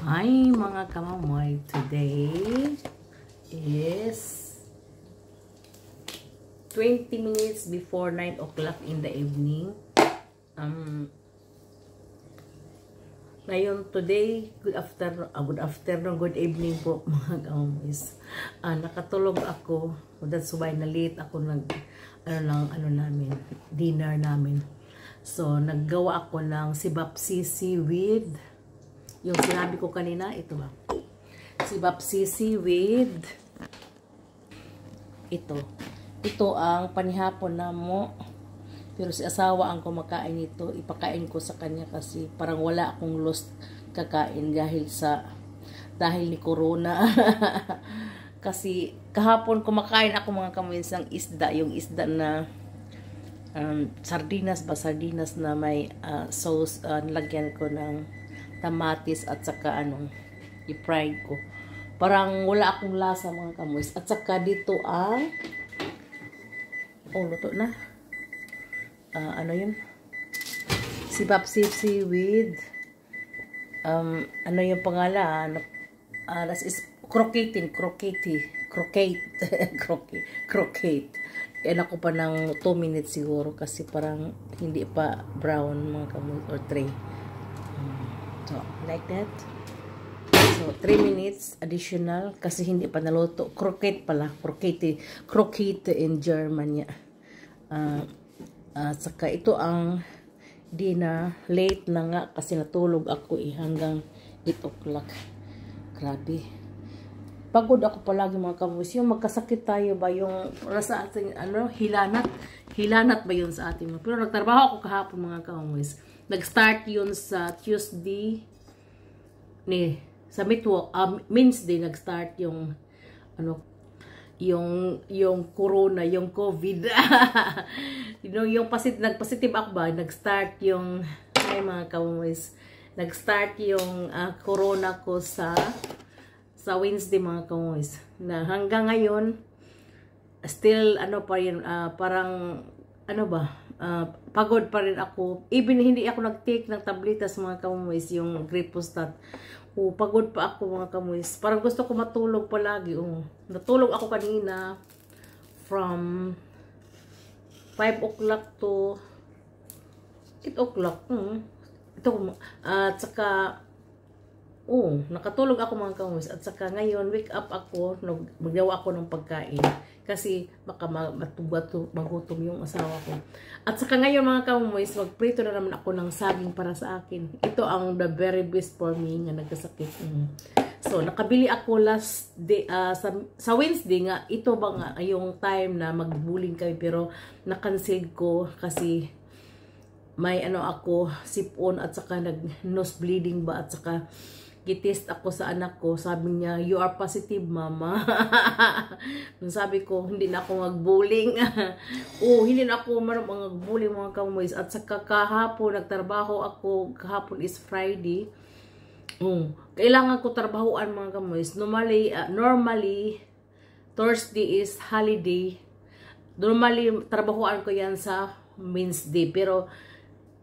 Hi mga kamamoy, today is 20 minutes before 9 o'clock in the evening. Ngayon today, good afternoon, good evening po mga kamamoys. Nakatulog ako, that's why na late ako namin, dinner namin. So naggawa ako ng sibapsisi with yung sinabi ko kanina, ito ba? Sibapsisi with ito. Ito ang panihapon na mo. Pero si asawa ang kumakain ito. Ipakain ko sa kanya kasi parang wala akong lost kakain dahil ni corona. Kasi kahapon kumakain ako mga kamuins ng isda. Yung isda na sardinas na may sauce. Nilagyan ko ng tamatis at saka i-fry ko. Parang wala akong lasa mga kamuis. At saka dito ang luto na. Yun? Sibapsisi with yung pangalan? That is croquette. Yan ako pa ng 2 minutes siguro kasi parang hindi pa brown mga kamuis or 3. So, like that. So, 3 minutes additional kasi hindi pa naluto. Croquette pala. Croquette in German. Saka ito ang dinner. Late na nga kasi natulog ako hanggang 8 o'clock. Grabe. Pagod ako palagi mga kamuis. Yung magkasakit tayo ba yung sa ating hilanat? Hilanat ba yun sa ating? Pero nagtrabaho ako kahapon mga kamuis. Nag-start yun sa Tuesday sa Wednesday nag-start yung yung corona, yung COVID. yung nagpositive ako ba, nag-start yung mga kamuis. Nag-start yung corona ko sa Wednesday mga kamuis. Na hanggang ngayon still pa yun, parang pagod pa rin ako. Even hindi ako nag-take ng tabletas mga kamuis, yung Gripostat. Pagod pa ako mga kamuis. Parang gusto ko matulog palagi. Natulog ako kanina from 5 o'clock to 8 o'clock. At saka nakatulog ako mga kamuis. At saka ngayon, wake up ako, maggawa ako ng pagkain. Kasi baka magutom yung asawa ko. At saka ngayon mga kamuis, magprito na naman ako ng saging para sa akin. Ito ang the very best for me nga nagkasakit. So, nakabili ako last day, sa Wednesday nga, ito ba nga yung time na magbuling kami pero na-cancel ko kasi may ako, sipon at saka nose bleeding ba at saka gitest ako sa anak ko, sabi niya, you are positive, mama. Sabi ko, hindi na ako mag-bullying. Hindi na ako mag-bullying mga kamuis. At saka kahapon, nagtrabaho ako, kahapon is Friday. Kailangan ko trabahoan mga kamuis. Normally, Thursday is holiday. Normally, trabahoan ko yan sa Wednesday. Pero,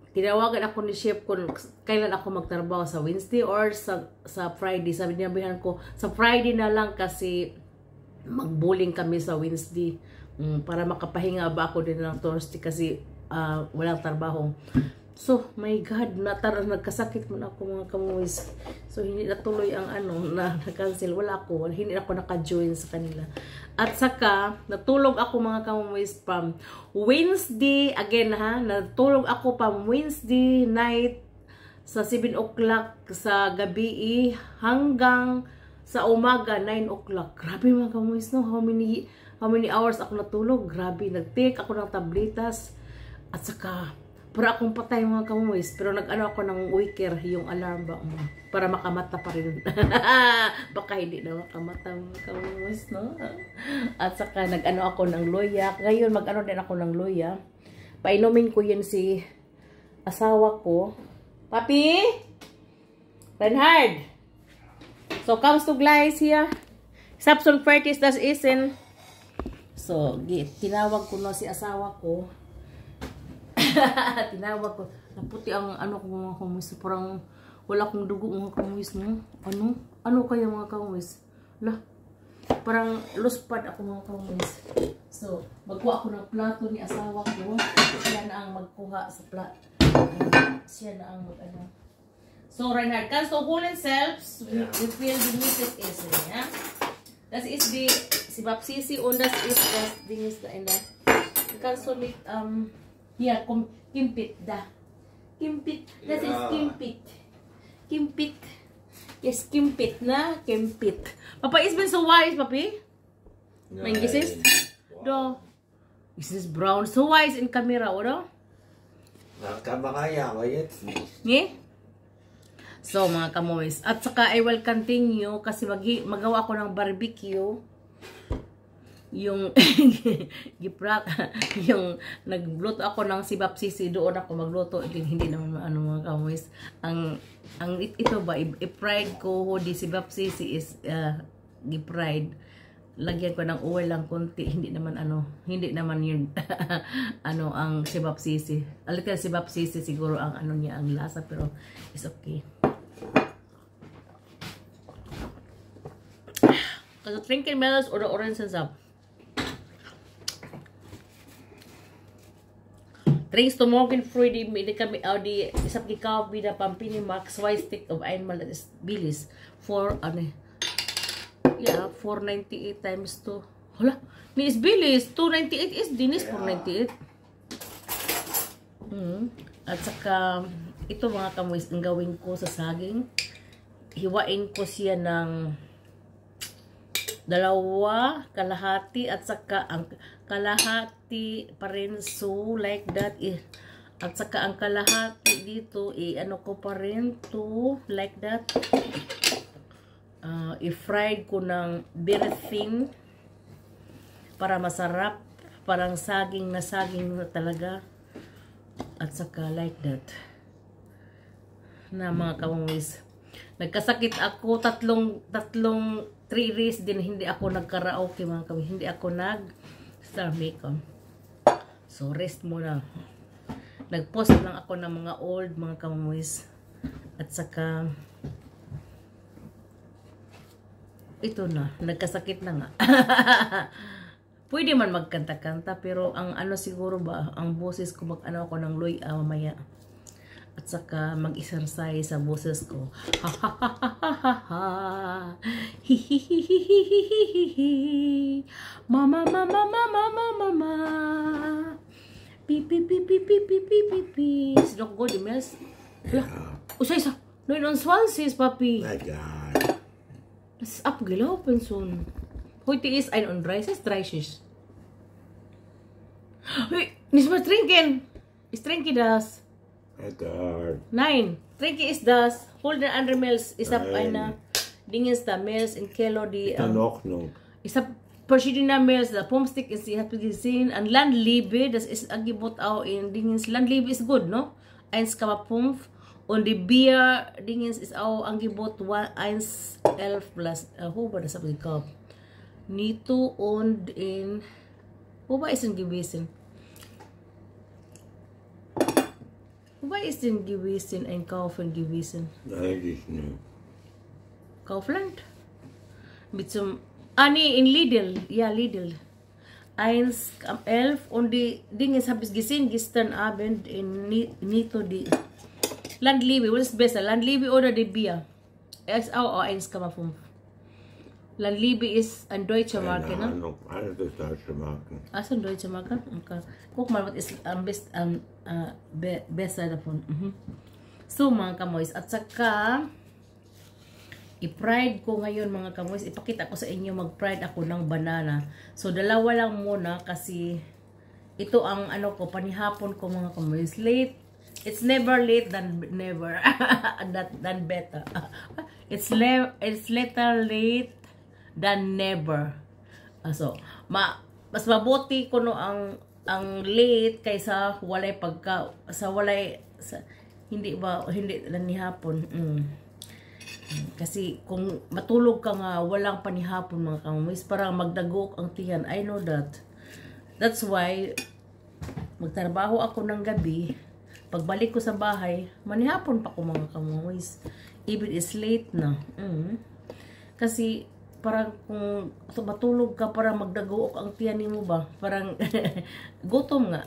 tinawagan ako ni chef kung kailan ako magtrabaho sa Wednesday or sa Friday. Sabi niya, ko, sa Friday na lang kasi mag-bowling kami sa Wednesday. Para makapahinga ba ako din ng Thursday kasi walang trabaho. So, my God, nagkasakit mo na ako mga kamuis. So, hindi natuloy ang na-cancel. Wala ako. Hindi ako naka-join sa kanila. At saka, natulog ako mga kamuis from Wednesday, again natulog ako from Wednesday night sa 7 o'clock sa gabi hanggang sa umaga 9 o'clock. Grabe mga kamuis, no? How many hours ako natulog? Grabe, nag-take ako ng tabletas. At saka, para akong patay mga kamuis. Pero ako ng waker, yung alarm ba? Para makamata pa rin. Baka hindi na makamata mga kamuis, no? At saka ako ng loya. Ngayon din ako ng loya. Painumin ko yun si asawa ko. Papi? Reinhard? So, comes to Gleis here. Sapson Fertis, das Isen. So, tinawag ko na si asawa ko. Tinawag ko. Naputi ang ko mga kamuis. Parang Wala akong dugo mga kamuis mo. Ano kaya mga kamuis? Lah, parang luspad ako mga kamuis. So, magkuha ako ng plato ni asawa ko. Siya na ang magkuha sa plato. Siya na ang mag-ano. So, Reinhard, kannst du holen selbst, wie viel Gemüse es ist, ja? Das ist die Sibapsisi und das ist das Ding ist da in der. Kannst du mit, hier, komm, Kimpit, da. Kimpit, das ist Kimpit. Kimpit. Yes, Kimpit na, Kimpit. Papa, is been so wise, Papi? Mein Gesicht? Do. Ist es brown? So wise in camera, oder? Nakamakaya, aber jetzt nicht. Yeah? So, mga kamoys. At saka, I will continue kasi magawa ko ng barbecue. Yung yung nagluto ako ng sibapsisi, doon ako magluto. Hindi naman mga kamoys. Ito ba, i-fried ko di sibapsisi is gi-fried. Lagyan ko ng oil lang konti, hindi naman yun ang sibapsisi. A little sibapsisi siguro ang niya, ang lasa, pero it's okay. Also trinken Melons oder Orangensaft. Trinkst du morgen früh die ich habe gekauft wieder Pampini Max 2 Stick of einmal, das ist billig. 498 times 2. Hala, ni is billig. 298 is din is 498. At saka, ito mga kamuis, ang gawin ko sa saging. Hiwain ko siya ng 2 kalahati at saka ang kalahati pa rin, so like that at saka ang kalahati dito ano ko pa rin to like that, i-fried ko ng very thin para masarap, parang saging na talaga, at saka like that na mga kamuis. Nagkasakit ako tatlong 3 days din, hindi ako nagkaraoke mga kami, hindi ako nag-star makeup. So rest muna. Nag-post lang ako ng mga old mga kamuis. At saka ito na, nagkasakit na nga. Pwede man magkanta-kanta, pero ang siguro ba, ang boses ko ako ng Loy mamaya. At saka mag-exercise sa boses ko. Ha ha ha ha ha ha. Hi hi hi hi hi hi hi hi. Mama mama mama mama. Pi pi pi pi pi pi pi pi pi. Sidok go di mes. Lah. Usay sa. Noy on swansis papi. My God. Das abgelaufen schon. Heute ist ein und 30 Hey, nicht mehr trinken. Ich trinke das. My God. Nein, trinke ist das. Hol den anderen Milch. Ich habe eine Dingens da Milch in Kilo, die... In Ordnung. Ich habe verschiedene Milch. Der Pumpstick ist, ich habe gesehen, an Landliebe, das ist Angebot auch in Dingens. Landliebe ist gut, no? 1,5. Und die Bier-Dingens ist auch Angebot 1,11 plus. Wo war das, habe ich gekauft? Nito und in... Wo war es denn gewesen? Wo ist denn gewesen, einkaufen gewesen? Eigentlich nicht. Kaufland? Mit zum... nee, in Lidl. Ja, Lidl. 1,11 und die Dinge habe ich gesehen gestern Abend in Nito, die Landliebe. Was ist besser, Landliebe oder die Bier? Er ist auch 1,5. Landliebe ist ein deutscher Marke, ne? Alles ist deutsche Marken. Also ein deutscher Marke? Okay. Guck mal, was ist am besten, besser davon. So, mga kamoys. At saka, i-fried ko ngayon, mga kamoys. Ipakita ko sa inyo, mag-fried ako ng banana. So, dalawa lang muna kasi ito ang ko, panihapon ko, mga kamoys. Late. It's never late than never. than better. It's later late than never. So, mas mabuti ko no ang late kaysa walay hindi ni hapon. Kasi kung matulog ka nga walang panihapon mga kamumis, parang magdagok ang tiyan. I know that. That's why magtrabaho ako ng gabi Pagbalik ko sa bahay, manihapon pa ko mga kamoys. Even is late na. Kasi, parang kung matulog ka, parang magdagook ang tiyan mo ba? Parang, gutom nga.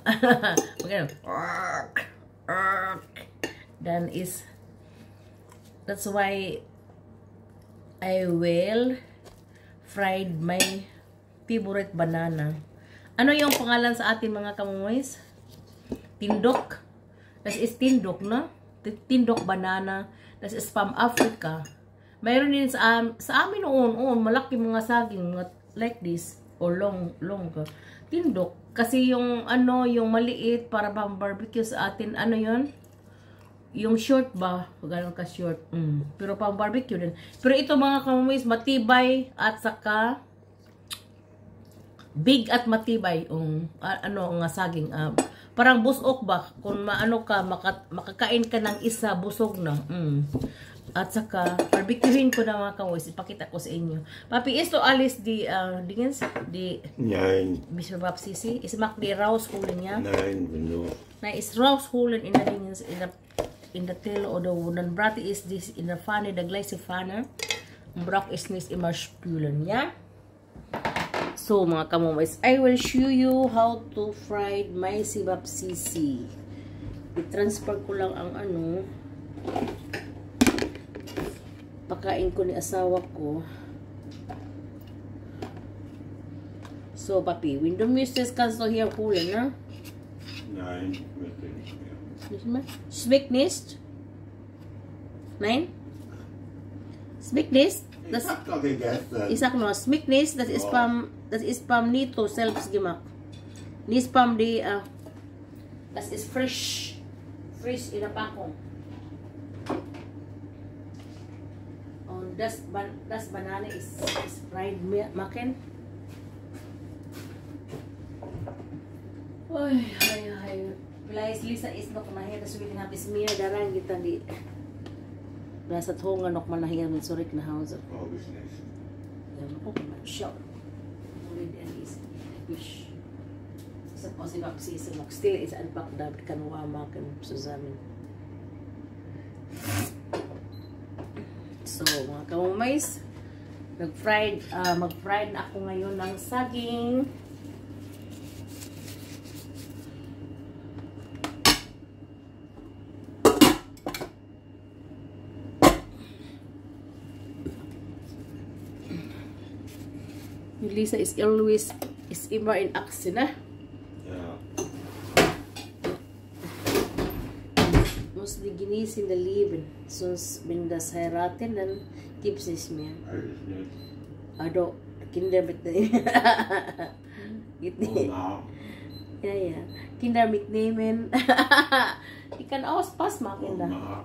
Then that's why I will fried my favorite banana. Ano yung pangalan sa atin mga kamoys? Tindok. That is tindok, no? Tindok banana. That is from Africa. Mayroon din sa amin noon, malaki mga saging like this or long tindok. Kasi yung yung maliit para pang barbecue sa atin, ano yon? Yung short ba? Gano'n ka short. Pero pang barbecue din. Pero ito mga kamoys, matibay at saka big at matibay nga saging. Parang busok ba? Kung maano ka, makakain ka ng isa, busog na. At saka, barbecuehin ko na mga kamoys. Ipakita ko sa inyo. Papi, isto alis di Nein. Mr. Bapsisi, ismak di rausholen niya. Nein, no. Na is rausholen in the dingens, in the tail o the wooden brat is this in the fanny, the glassy fanner. Brak is nis imarspulen, yeah? So, mga kamoys, I will show you how to fry my sibapsisi. I-transfer ko lang ang pakain ko ni asawa ko. So, papi, window mistes kannst du hier holen, ne? Nein, möchte nicht mehr. Nicht mehr? Schmeckt nicht? Nein? Schmeckt nicht? Ich hab doch gegessen. Ich sag nur, schmeckt nicht, das ist beim Nito selbst gemacht. Nicht beim das ist frisch. Frisch in der Packung. Und das Banane ist fried machen. Vielleicht Lisa ist noch nachher, deswegen habe ich mir daran getan, die nasa Hunger noch mal nachher mit zurück nach Hause. Glaube ich nicht. Ja, guck mal, schau. Sa Sibapsisi noch still ist einfach da, kann warm machen zusammen. So, mga kamumays, mag-fried na ako ngayon ng saging. Lisa is always immer in action, ne? Ja. Muss die genießen das Leben, sonst wenn das heiraten, dann gibt es nicht mehr. Eigentlich nicht. Also, Kinder mitnehmen. Geht nicht. Oh, Ja, ja. Kinder mitnehmen. Die kann auch Spaß machen da. na.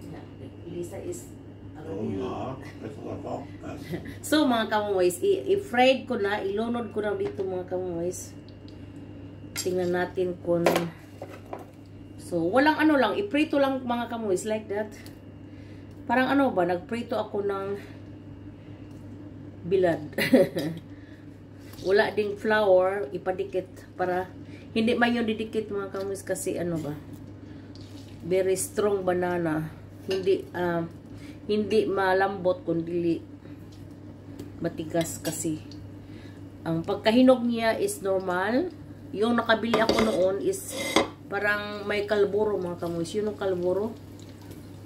Ja, Lisa ist So mga kamoys, i-fried ko na, ilunod ko na dito mga kamoys. Tingnan natin kung so walang lang, iprito lang mga kamoys like that. Parang nagprito ako ng bilad. Wala ding flour, ipadikit para hindi man yung didikit mga kamoys kasi very strong banana. Hindi malambot kundi matigas kasi. Ang pagkahinog niya is normal. Yung nakabili ako noon is parang may kalburo mga kamoys. Yun yung kalburo.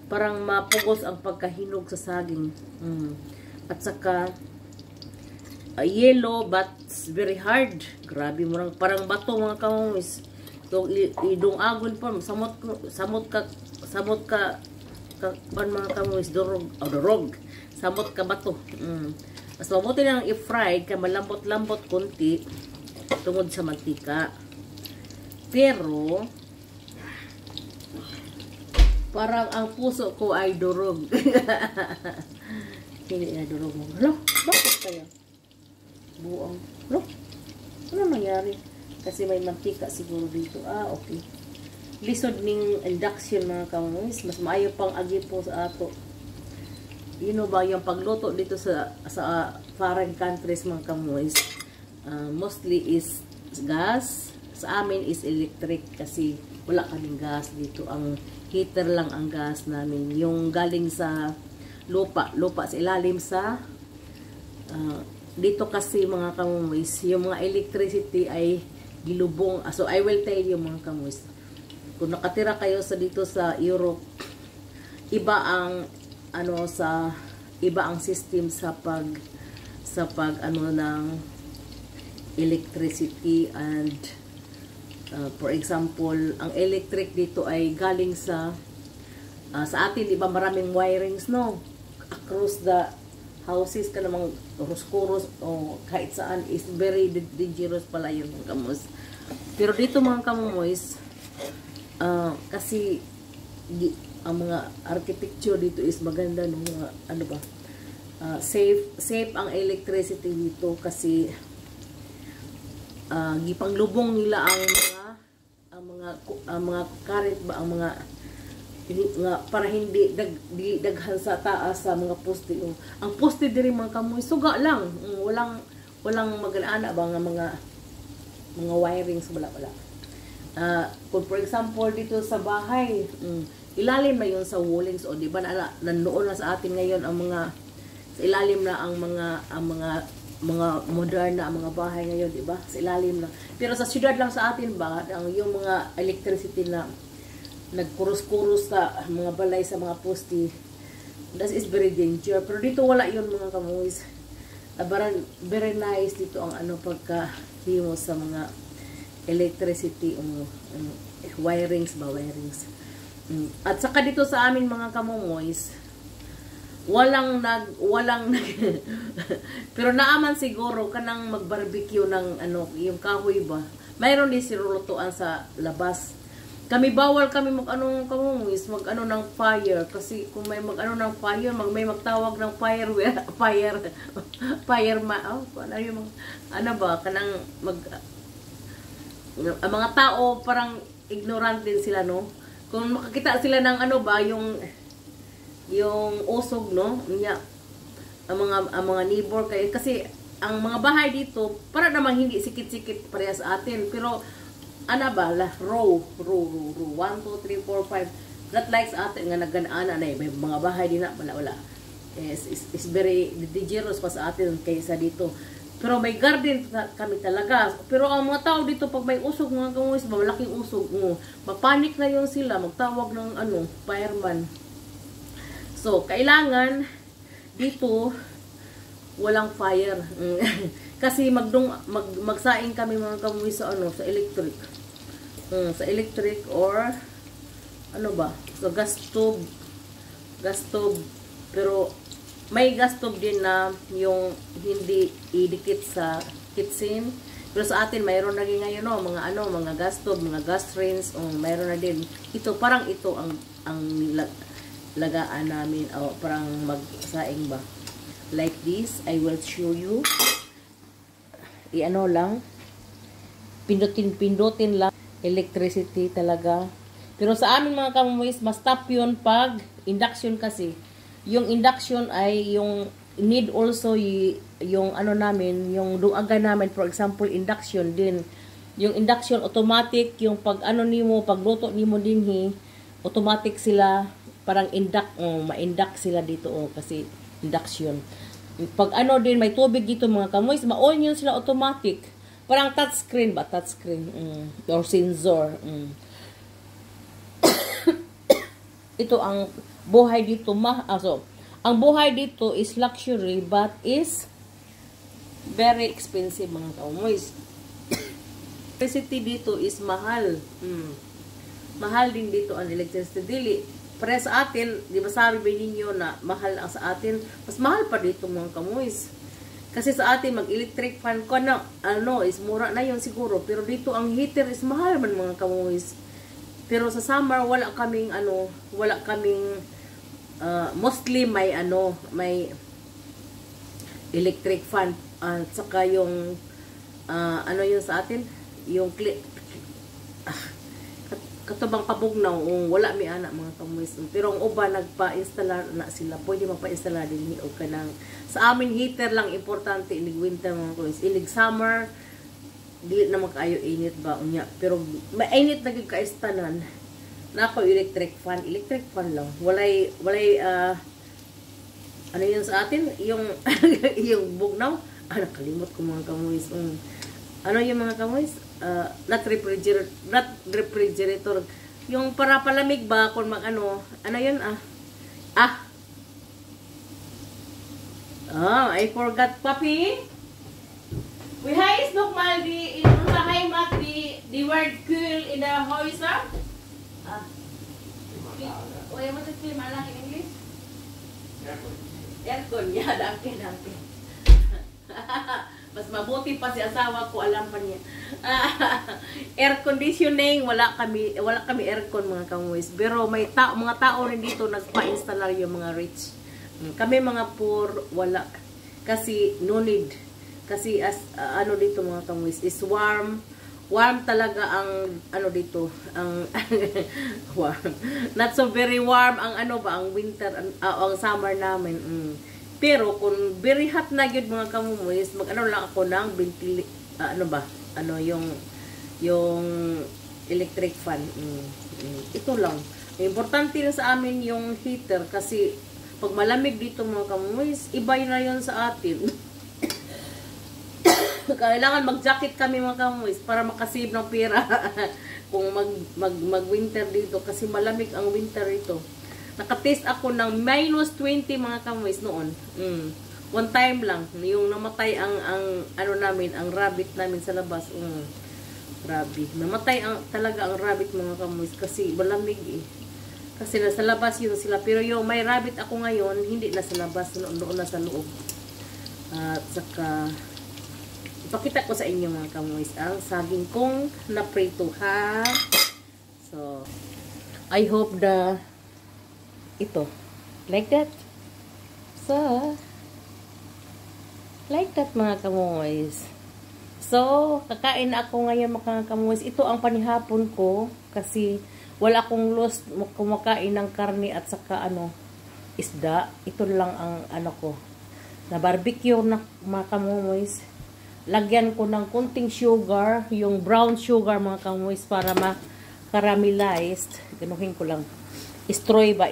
Parang mapugos ang pagkahinog sa saging. At saka yellow but very hard. Grabe mo parang bato mga kamoys. So idong agon pa samot ka mga kamoys, dorog. Samot ka bato. Mas mabuti lang i-fry ka malambot-lambot konti tungod sa mantika. Pero parang ang puso ko ay durog. Hindi na durog mo. Hala, bakit kaya? Buong. Hala, ano nangyari? Kasi may mantika siguro dito. Okay. Lisod ning induction mga kamoys, mas maayo pang agi po sa ato. Ba yung pagluto dito sa foreign countries mga kamoys, mostly is gas. Sa amin is electric kasi wala kaming gas dito. Ang heater lang ang gas namin. Yung galing sa lupa sa ilalim sa dito kasi mga kamumis, yung mga electricity ay gilubong. So I will tell you mga kamumis, kung nakatira kayo sa dito sa Europe, iba ang system sa pag ano ng electricity. And for example, ang electric dito ay galing sa atin, di ba maraming wirings, no? Across the houses ka namang kuros-kuros o kahit saan is very dangerous pala yun mga kamus. Pero dito mga kamumoys, kasi ang mga architecture dito is maganda, no? Mga, ano ba, safe ang electricity dito kasi gipanglubong nila ang mga current ba, ang mga para hindi daghan sa taas sa mga poste. Ang poste diri mga kamoy suga lang, walang magana ba nga mga wirings, wala. Kung for example dito sa bahay, ilalim na yun sa wallings, o di ba nandoon na sa atin ngayon ang mga sa ilalim na ang mga modern na ang mga bahay ngayon, di ba? Sa ilalim na. Pero sa syudad lang sa atin ba, yung mga electricity na nagkurus-kurus sa mga balay sa mga poste, that is very dangerous. Pero dito wala yun mga kamuis. Very nice dito ang pagkahimo sa mga electricity, wirings. At saka dito sa amin mga kamumoys, walang pero naaman siguro kanang mag-barbecue ng yung kahoy ba. Mayroon din sirulutuan sa labas. Kami bawal kami mag-ng fire kasi kung may ng fire, may magtawag ng kanang ang mga tao parang ignorant din sila, no? Kung makakita sila ng yung usog, no? Ang mga neighbor kayo kasi ang mga bahay dito para namang hindi sikit-sikit pareha sa atin, pero row 1, 2, 3, 4, 5, not like sa atin nga nagana na may mga bahay din na wala. It's very dangerous pa sa atin kaysa dito. Pero may garden kami talaga. Pero ang mga tao dito pag may usog mga kamuis, malaking usog, mapanik na yun sila, magtawag ng fireman. So kailangan dito walang fire. Kasi magsaing kami mga kamuwi sa sa electric. Sa electric or so gas stove. Pero may gas stove din na yung hindi idikit sa kitchen. Pero sa atin mayroon na rin ngayon mga gas stove, mga gas range, mayroon na din. Ito parang ito ang lagaan namin, parang magsaing ba. Like this, I will show you. Lang, pindutin lang, electricity talaga. Pero sa amin mga kamumis, mas top yun pag induction kasi. Yung induction ay yung need also yung namin, yung duagan namin, for example, induction din. Yung induction automatic, yung pagluto nimo dinhi, automatic sila, parang ma-induct sila dito kasi induction. Pag din may tubig dito mga kamoy, ma-on yun sila automatic. Parang touchscreen or sensor. Ito ang buhay dito ang buhay dito is luxury but is very expensive mga kamoy. Electricity dito is mahal. Mahal din dito ang electricity. Para sa atin, di ba sabi ba ninyo na mahal ang sa atin? Mas mahal pa dito mga kamuis. Kasi sa atin, mag-electric fan ko is mura na yun siguro. Pero dito, ang heater is mahal man mga kamuis. Pero sa summer, wala kaming mostly may electric fan. At saka yung, yun sa atin? Yung katubang kabugnaw, wala mi ana mga kamuis. Pero ang uba nagpa-install na sila, pwede magpa-install din o kanang sa amin heater lang importante inig winter mga kamuis. Inig summer dili na makaayo init ba unya, pero mainit na gyud ka istanan. Na ako electric fan lang. Walay ano yun sa atin, yung yung bugnaw. Nakalimot ko mga kamuis. Ano yung mga kamuis? Not refrigerator. Yung para palamig ba kung ano yun I forgot, papi. We hay snook mal di hay mat the word cool in the house. Oy, mo sa malang in English? Aircon. Yeah, dake. Mas mabuti pa si asawa ko, alam pa niya. Air conditioning, wala kami aircon mga kamuis. Pero may mga tao rin dito nagpa-install yung mga rich. Kami mga poor, wala. Kasi no need. Kasi ano dito mga kamuis is warm. Warm talaga ang ano dito, ang warm. Not so very warm ang ang winter, ang summer namin. Pero kung very hot na yun mga kamumoys, mag-ano lang ako ng yung electric fan. Ito lang. Importante na sa amin yung heater kasi pag malamig dito mga kamumoys, iba na yun sa atin. Kailangan mag-jacket kami mga kamumoys para makasave ng pera kung mag-winter dito kasi malamig ang winter ito. Nakatest ako ng -20 mga kamuis noon. One time lang. Yung namatay ang namin, ang rabbit namin sa labas. Rabbit. Namatay talaga ang rabbit mga kamuis kasi malamig eh. Kasi nasa labas yun sila. Pero yung may rabbit ako ngayon, hindi na sa labas. Noon na sa loob. At saka, ipakita ko sa inyo mga kamuis ang saging kong naprito ha. So, I hope ito. Like that. So, like that mga kamoys. So, kakain ako ngayon mga kamoys. Ito ang panihapon ko kasi wala akong lost kumakain ng karne at saka isda. Ito lang ang ko. Na barbecue na mga kamoys. Lagyan ko ng kunting sugar, yung brown sugar mga kamoys para ma-caramelized. Ganuhin ko lang. Stroy ba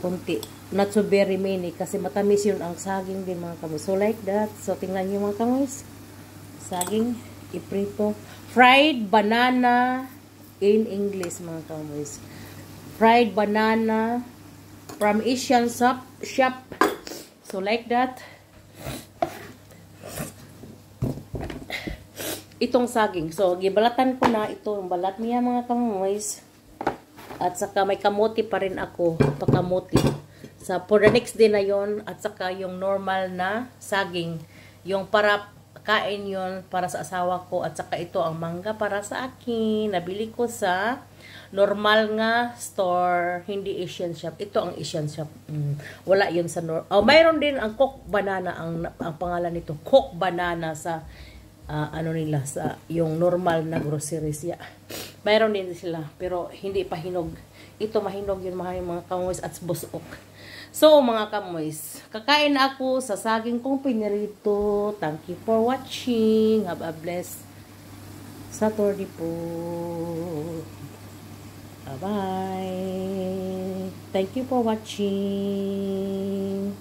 kunti, not so very many kasi matamis yun ang saging din mga kamoys. So like that. So tingnan niyo mga kamoys, saging iprito, fried banana in English mga kamoys, fried banana from Asian shop. So like that. Itong saging, so gibalatan ko na ito, ang balat niya mga kamoys. At saka may kamote pa rin ako, pakamote. For the next day na yon, at saka yung normal na saging. Yung para kain yon para sa asawa ko. At saka ito ang mangga para sa akin. Nabili ko sa normal nga store, hindi Asian shop. Ito ang Asian shop. Wala yun sa mayroon din ang Coke Banana, ang pangalan nito. Coke Banana sa nila sa yung normal na groceries. Mayroon din sila pero hindi pa hinog. Ito mahinog yun mga kamoys at busok. So mga kamoys, kakain ako sa saging kong pinirito. Thank you for watching. Have a blessed Saturday po. Bye bye. Thank you for watching.